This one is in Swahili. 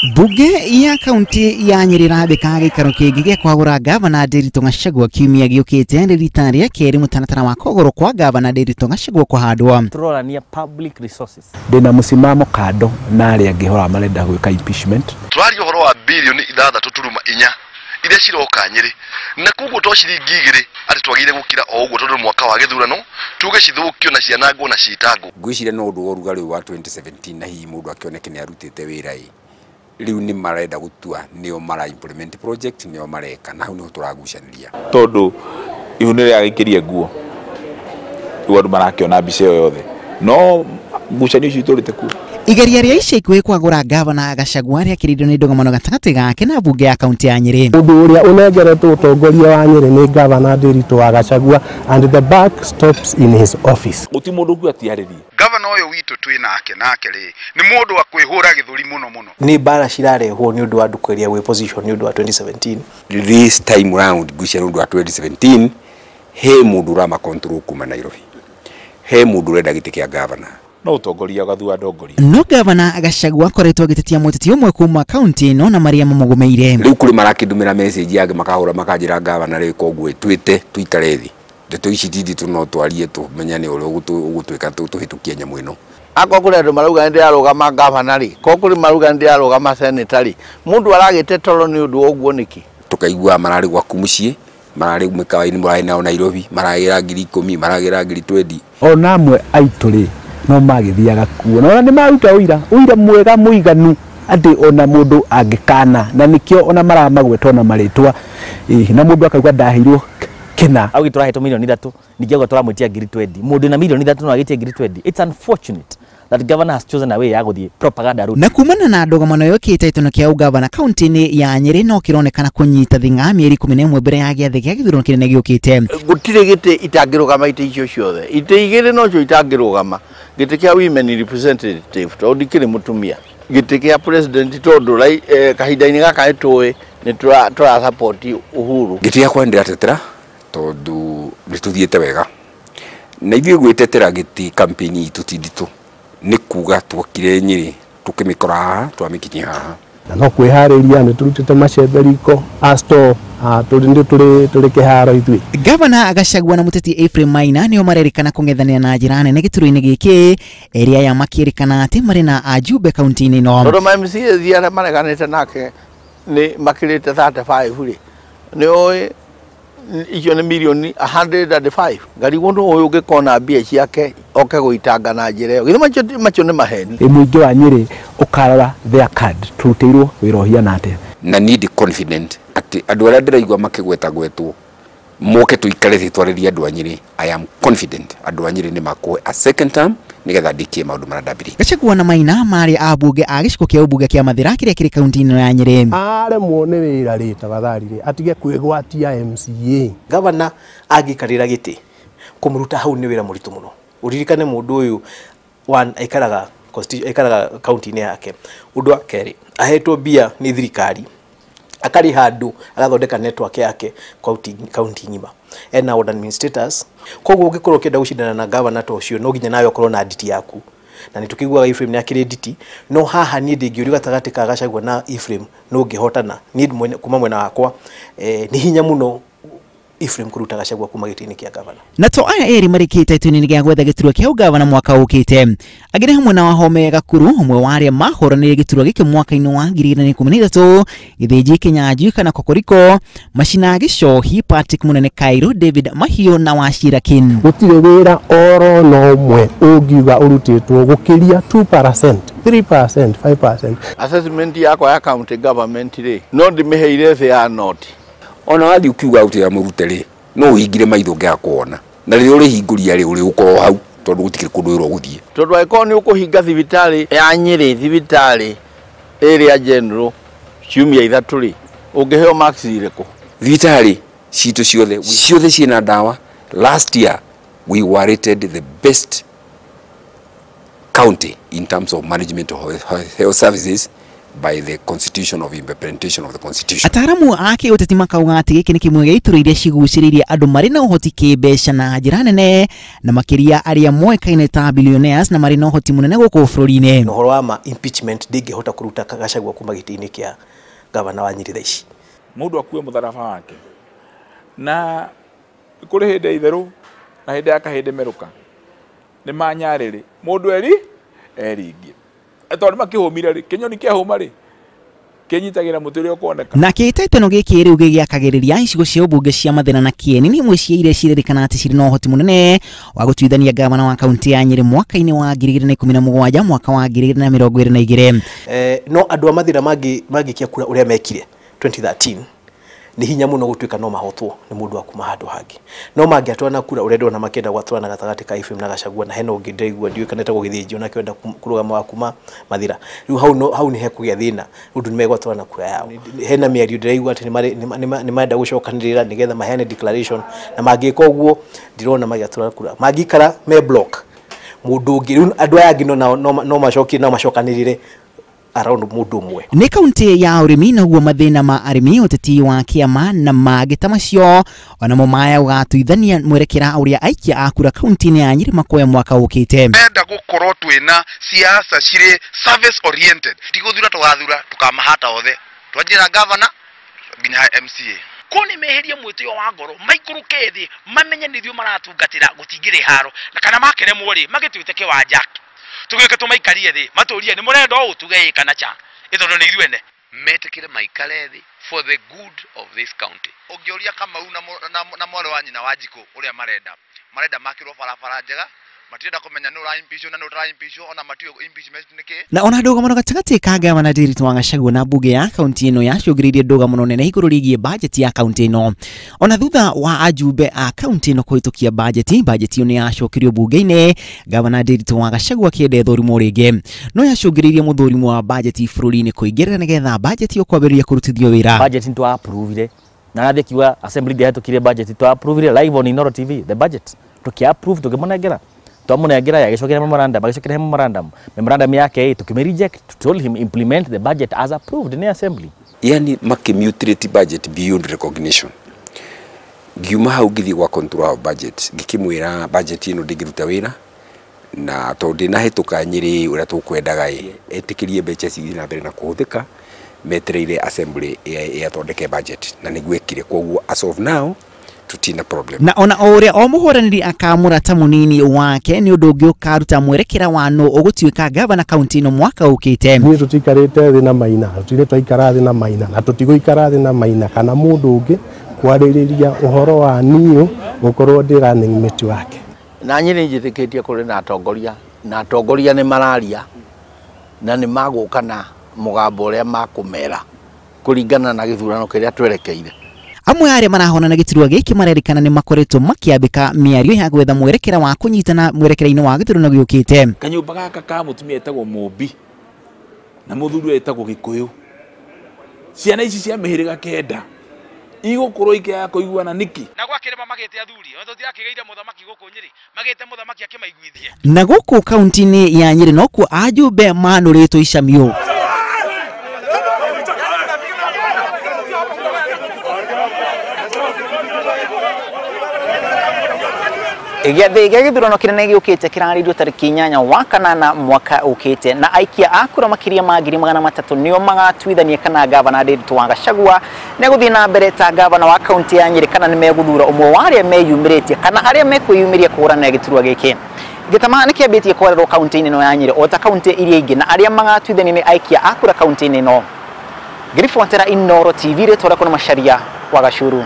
Bunge ya kaunti ya Nyeri rabika gikaro kingi gya kwagura gavana Nderitu Gachagua kiumia giukite rita ria keri mutanatara wa kogoro kwa gavana Nderitu Gachagua kuhandwa. Turorania public resources. Ndina musimamo kado na aria ngihora marenda gwika impeachment. Twari uhoro wa bilioni 6.4 iria ciroka Nyeri na kuguo to ciringi 2 ati twagire gukira o uguo tondu mwaka wa githurano tuge cithukio na cianango na citango. Ngwicire no ndu orugari wa 2017 na hi mundu akioneke ni arutite wira riu ni marenda gutua nio mara implement project nio mareka na hau turagucaniria tondu ihunire agikiria nguo andu marakiona mbica yothe no ngucanio icio iturite ku. Igeria ria ica ikuhi kwagura gavana Gachagua ria kiririo ni ndongamano gatagati gake na bunge ya kaunti ya Nyeri. Undu uria unengeretwo utongoria wa Nyeri ni gavana Nderitu Gachagua and the buck stops in his office. Uti mundu ku atiaririe Gavana uyu witu twi nake ri ni mundu wa kwihura githuri muno. Ni bara cirarehwo ni undu wa ndukeria we position ni undu wa 2017. This time round ngwicire undu wa 2017 he mundu rama control kuma Nairobi. He mundu renda giti kia gavana. No utongoria gathua ndongoria. No gavana Gachagua akoretwo agitetia muteti umwe kuma kaunti no na Maria Mamugumeire. Riu kuri marakindumira message yake makahura makajira gavana ri kogwe twite tuikare thi. Ndeto ici tindi tuno twarie tu menyane uri ugutwika tuhitukie nyamu ino. Ako kuri andu maruga ndi arugama gavana ri ko kuri maruga ndi arugama senator mundu aragite toro ni undu oguo niki tukaigua marari gwaku mucii marari mikawaini murai nao Nairobi maragira 10,000 maragira 20 onamwe aituri no magithiaga kuo na ni maruta uira mwega muiganu ati ona mundu angikana na nikio ona maramagwetwo na maritwa na mundu akaigua ndahirwo kina au turahetwo milioni 3 nikiaga turamwitia 20 mundu na milioni 3 no agitie 20. It's unfortunate that governor has chosen a way ya guthie propaganda route. Na kumana na ndongamano yokite itono kia ugavana kaunti-ini ya Nyeri no kironekana kunyita thinga mieri 11 mbere ya giathe kia githurano kinene giukite. Gutire gite itangirugama ite icio ciothe ite igire no cio itangirugama gite kia women representative to ndikire mutumia gite kia president tondu kahinda-ini gaka etwe ni tura support Uhuru gite ya kwendera tetera tondu nituthiete wega na ithuĩ gwitetera giti campaign itu tinditu ni kuga twokire Nyeri tukimikora haha twamikinyia haha na no kwihariria ni turutite macembe riko asto turi kiharo ithui. Gavana Gachagua na muteti Ephraim Maina nio marerikana kung'ethanira na njira nene gituro-ini giki eria ya makirikana ati mari na ajumbe kaunti-ini no. Tondu MCA ziara mareganite nake ni makirite 35 ri ni oi icio ni milioni 105 ngari gundu uyu ngikona mbia ciake oke guitanga na njira iyo githe macio ni maheni muingi wa Nyeri ukarora their card turutirwo wirohia nate na need confident ati andu aria ndiraigua makigwetagwetwo moke tuikare thi twariria andu a Nyeri. I am confident andu a Nyeri ni makuhe a second term nigetha ndikie maundu marandabiri. Gachagua na Maina mari abunge a giciko kia ubunge kia Mathira kiria kiri kaunti-ini ya Nyeri. Are muone wira rita batharire atige kwigwatia MCA. Gavana agikarira giti kumuruta hau ni wira muritu muno. Uririkane mundu uyu one aikaraga kaunti-ini yake undu wa keri ahetwo bia ni thirikari akari handu agathondeka network yake kaunti nyima ena order administrators koguo ugikorwo kenda gucindana na gavana to cio no ginya nawe okorwo na nditi yaku na nitukiguaga Ephraim ni akiri nditi no haha ni ndingiuri gatagati ka Gachagua na Ephraim no ngihotana ni kuma mwena wakwa ni hinya muno Ephraim kuruta Gachagua kuma gitini kia gavana. Na to aya eri marikite ituni gia gwetha giturwa kia ugavana mwaka ukite agire hamwe na Wahome Gakuru umwe wa aria mahoranire giturwa giki mwaka-ini wa 2013 githinji Kinyanjui kana Kokoriko Machina Gicohi Patrick Munene Kairo David Mahio na Wachira Kin. Gutire wira oro no mwe ungiuga urutitwo gukiria 2% 3% 5%. Assessment yako ya county government ri no ndimiheire fair note ona wathi ukiuga utira murute ri no uhingire maitho ngea kuona na ri uri hinguria ri uri uko hau tondu gutikire kundu wiro guthie tondu aiko ni ukuhinga thibitari ya Nyeri thibitari area general ciumia 3 ri ungiheo max iriko thibitari citu ciothe ciina dawa. Last year we were rated the best county in terms of management of health services by the constitution of implementation of the constitution. Ataramu ake uteti makauga ati giki ni kimwe gya itura iria ciguciririe andu mari na uhoti kibeca na njira nene na makiria aria moekaine ta billionaires na mari na uhoti munene guku bururi-ini. Uhoro wa impeachment ndingihota kuruta Gachagua kuma giti-ini kia gavana wa Nyeri thaici. Mundu akue mutharaba wake na kuri hinde itheru na hinde akahinde meruka ni manyariri mundu eringi eto ni makihumire ri kinyoni kia huma ri kinyitagira muturi ukoneka na kiteteno giki riu gigiakagiriria icigo cia ubunge cia Mathira na Kieni ni imwe cia iria ciririkana ati ciri na uhoti munene wa gutuithania gavana wa kaunti ya Nyeri mwaka-ini wa 2017 mwaka wa 2022. No andu a Mathira magikia kura uria mekire 2013 ni hinya muno gutuika no mahotwo ni mundu wa kuma handu hangi no mangiatwana kura uria ndona makenda gwatwana gatagati ka FM na Gachagua na heno ngi ndeigua ndiukanete gugithijio na kwenda kurugama wa kuma Mathira riu hau ni hekugia thina undu ni megwatwana kura yao hena miario ndeigua ati ni maenda gucokanirira nigetha mahene declaration na mangika uguo ndirona magiatwana kura mangikara me block mundu ngi riu andu aya ngino no macokanirire around mundu mwe ni kaunti ya urimi naguo mathina ma arimi uteti wa kiama na magita macio ona mo maya ugatuithania mwerekera uria aikia akura kaunti-ini ya Nyeri makoya mwaka ukite. Enda gukorwo twina siasa cire service oriented tiguthura tugathura tukamahata othe twanjira governor nginya MCA kuni meherie mwitio wa ngoro maikuruke thi mamenye nithio maratungatira gutingire haro na kana makene mwori magituite kiwanjaki tugeke tumaikarie thi maturie ni murenda o tuge kana cha ithondo ni ithuene metekire maikare thi for the good of this county ungioria kama na mwale wa nyina wajiko uria marenda makirwo barabara njega matirenda kumenya no impeachment na no impeachment ona matio impeachment niki na ona ndoga muno gatagati ka gavana Nderitu wa Gachagua na bunge ya kaunti ino yacugiririe ndoga muno nene iguru rigie budget ya kaunti ino ona thutha wa ajumbe a kaunti ino kuhitukia budget ino ni yacokirio bunge-ini gavana Nderitu wa Gachagua kiende thorimo ringi no yacugiririe muthurimo wa budget bururi-ini kuingirira nigetha budget yo kwambiriria kurutithio wira budget into approve na nathi kiwa assembly dia tukire budget to approve live on Inoro TV the budget tukia approve tukimunengera twamunengera yagicokera memorandum yake tukime-reject told him implement the budget as approved in the assembly. Yani makimutility budget beyond recognition. Giuma hau githi gwa control of budget gikimwira budget ino ndigiruta wira na tondu na hituka Nyeri uria tukwendaga etikirie mbeca cithi na mbere na kuhuthika metereire assembly yathondeke budget na nigwekire koguo as of now tutina problem na ona uria o muhuraniri akamura ta munini wake ni undu ungi ukaruta mwerekera wano ugutuika gavana kaunti ino mwaka ukite ni tutikarite thi na maina tutire twaikara thi na maina na tutiguikara thi na maina kana mundu ungi kwaririria uhoro wa niu gukorwo ndi running mate wake na Nyeri njitikitie kuri na atongoria ni mararia na ni maguka na mugambo uria makumera kuringana na githurano kiria twerekeire. Amwe aria marahona na giturwa giki marerikana ni makoretwo makiambika miario ya gwetha mwerekera wa kunyitana mwerekera-ini wa githurano giukite. Kanyumba gaka ka mutumia etagwo Mumbi na muthuri etagwo Gikuyu. Ciana ici cia mihiriga kenda igũkorwo ikia kuiguana niki na gwakirema magete athuri tutiakigeire muthamaki guku Nyeri magete muthamaki akimaiguithie na guku kaunti-ini ya Nyeri nokuo ajumbe manuritwo icamio Giathi gia githurano kinene giukite kiraririo tariki 8 wa kanana mwaka ukite na aikia akura makiria ma 300 nio magatuithania kana gavana Nderitu wa Gachagua ne guthii na mbere ta gavana wa kaunti ya Nyeri kana ni meguthura umwe wa aria meyumiritie kana aria mekwiyumiria kurana giturwa giki gitama ni kiambitie kwererwo kaunti-ini no ya Nyeri o ta kaunti iria ingi na aria magatuithania ni aikia akura kaunti-ini no Grifontera Inoro TV retora kuna Macharia wa Gachuru.